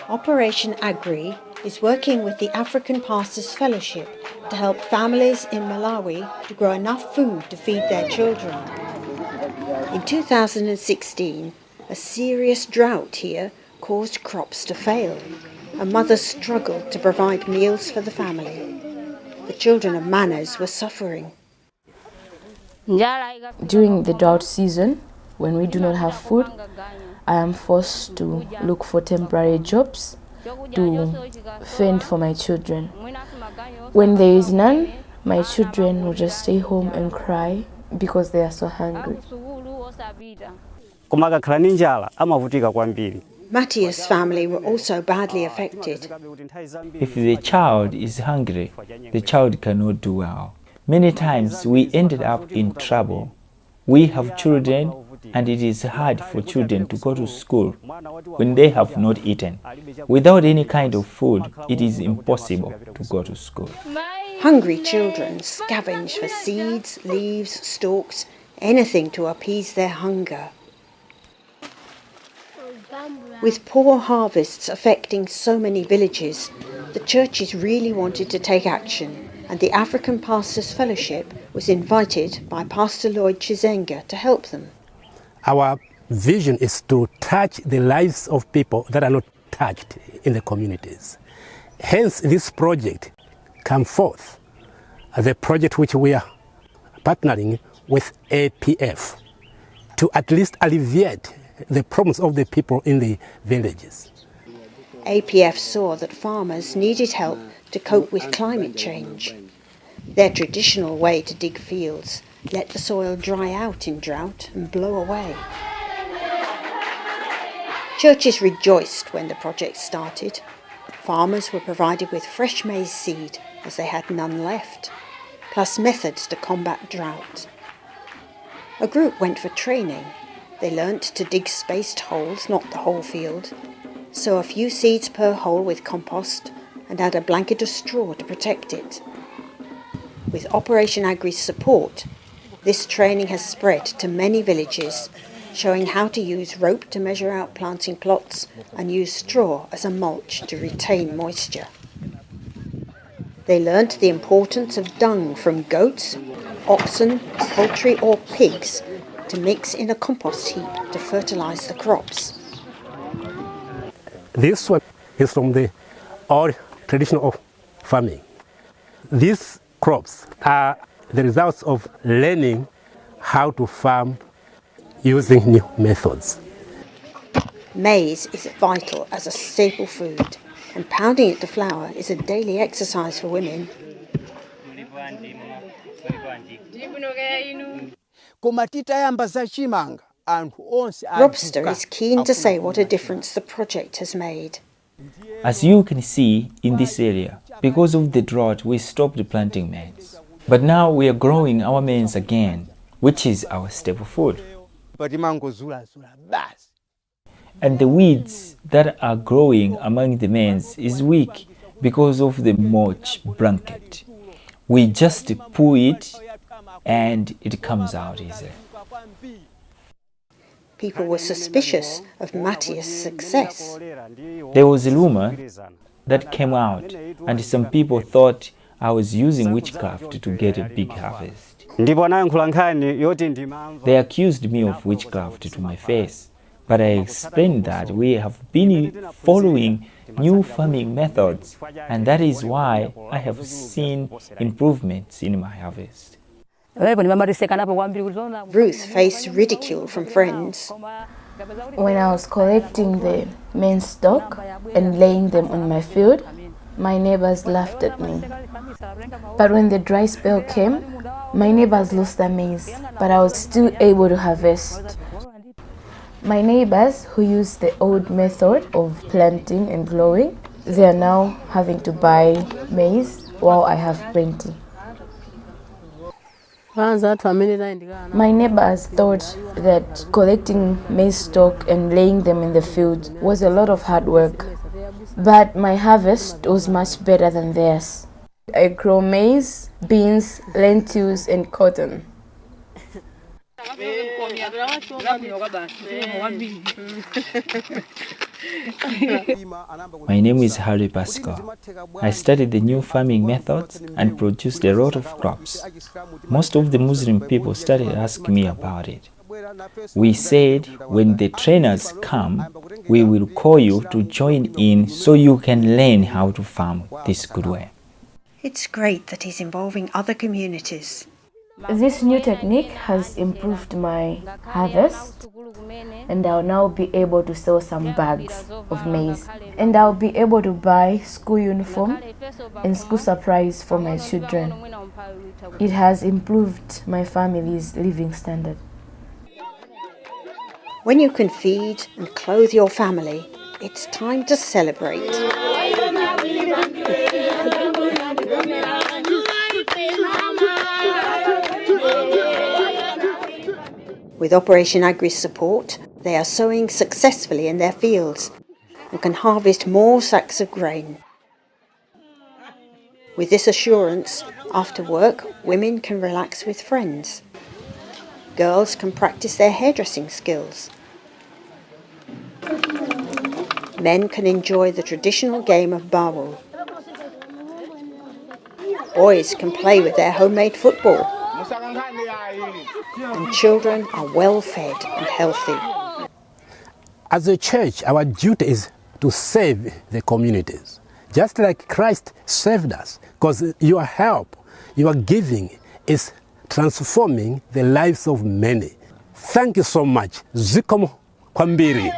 Operation Agri is working with the African Pastors Fellowship to help families in Malawi to grow enough food to feed their children. In 2016, a serious drought here caused crops to fail, and mothers struggled to provide meals for the family. The children of Manners were suffering. During the drought season, when we do not have food, I am forced to look for temporary jobs to fend for my children. When there is none, my children will just stay home and cry because they are so hungry. Matthias' family were also badly affected. If the child is hungry, the child cannot do well. Many times we ended up in trouble. We have children, and it is hard for children to go to school when they have not eaten. Without any kind of food, it is impossible to go to school. Hungry children scavenge for seeds, leaves, stalks, anything to appease their hunger. With poor harvests affecting so many villages, the churches really wanted to take action, and the African Pastors Fellowship was invited by Pastor Lloyd Chizenga to help them. Our vision is to touch the lives of people that are not touched in the communities. Hence, this project come forth as a project which we are partnering with APF to at least alleviate the problems of the people in the villages. APF saw that farmers needed help to cope with climate change. Their traditional way to dig fields let the soil dry out in drought and blow away. Churches rejoiced when the project started. Farmers were provided with fresh maize seed as they had none left, plus methods to combat drought. A group went for training. They learnt to dig spaced holes, not the whole field, sow a few seeds per hole with compost, and add a blanket of straw to protect it. With Operation Agri's support, this training has spread to many villages, showing how to use rope to measure out planting plots and use straw as a mulch to retain moisture. They learnt the importance of dung from goats, oxen, poultry or pigs to mix in a compost heap to fertilise the crops. This one is from the old tradition of farming. These crops are the results of learning how to farm using new methods. Maize is vital as a staple food, and pounding it to flour is a daily exercise for women. Robster is keen to say what a difference the project has made. As you can see in this area, because of the drought, we stopped planting maize. But now we are growing our maize again, which is our staple food. And the weeds that are growing among the maize is weak because of the mulch blanket. We just pull it and it comes out easy. People were suspicious of Matthias' success. There was a rumor that came out, and some people thought I was using witchcraft to get a big harvest. They accused me of witchcraft to my face, but I explained that we have been following new farming methods, and that is why I have seen improvements in my harvest. Ruth faced ridicule from friends. When I was collecting the maize stalk and laying them on my field, my neighbors laughed at me. But when the dry spell came, my neighbors lost their maize, but I was still able to harvest. My neighbors who used the old method of planting and growing, they are now having to buy maize while I have plenty. My neighbors thought that collecting maize stalk and laying them in the field was a lot of hard work, but my harvest was much better than theirs. I grow maize, beans, lentils, and cotton. My name is Harry Pascal. I studied the new farming methods and produced a lot of crops. Most of the Muslim people started asking me about it. We said, when the trainers come, we will call you to join in so you can learn how to farm this good way. It's great that he's involving other communities. This new technique has improved my harvest, and I'll now be able to sell some bags of maize, and I'll be able to buy school uniform and school supplies for my children. It has improved my family's living standard. When you can feed and clothe your family, it's time to celebrate. With Operation Agri's support, they are sowing successfully in their fields and can harvest more sacks of grain. With this assurance, after work, women can relax with friends. Girls can practice their hairdressing skills. Men can enjoy the traditional game of bawal. Boys can play with their homemade football. And children are well fed and healthy. As a church, our duty is to save the communities, just like Christ saved us, because your help, your giving is transforming the lives of many. Thank you so much. Zikomo kwambiri.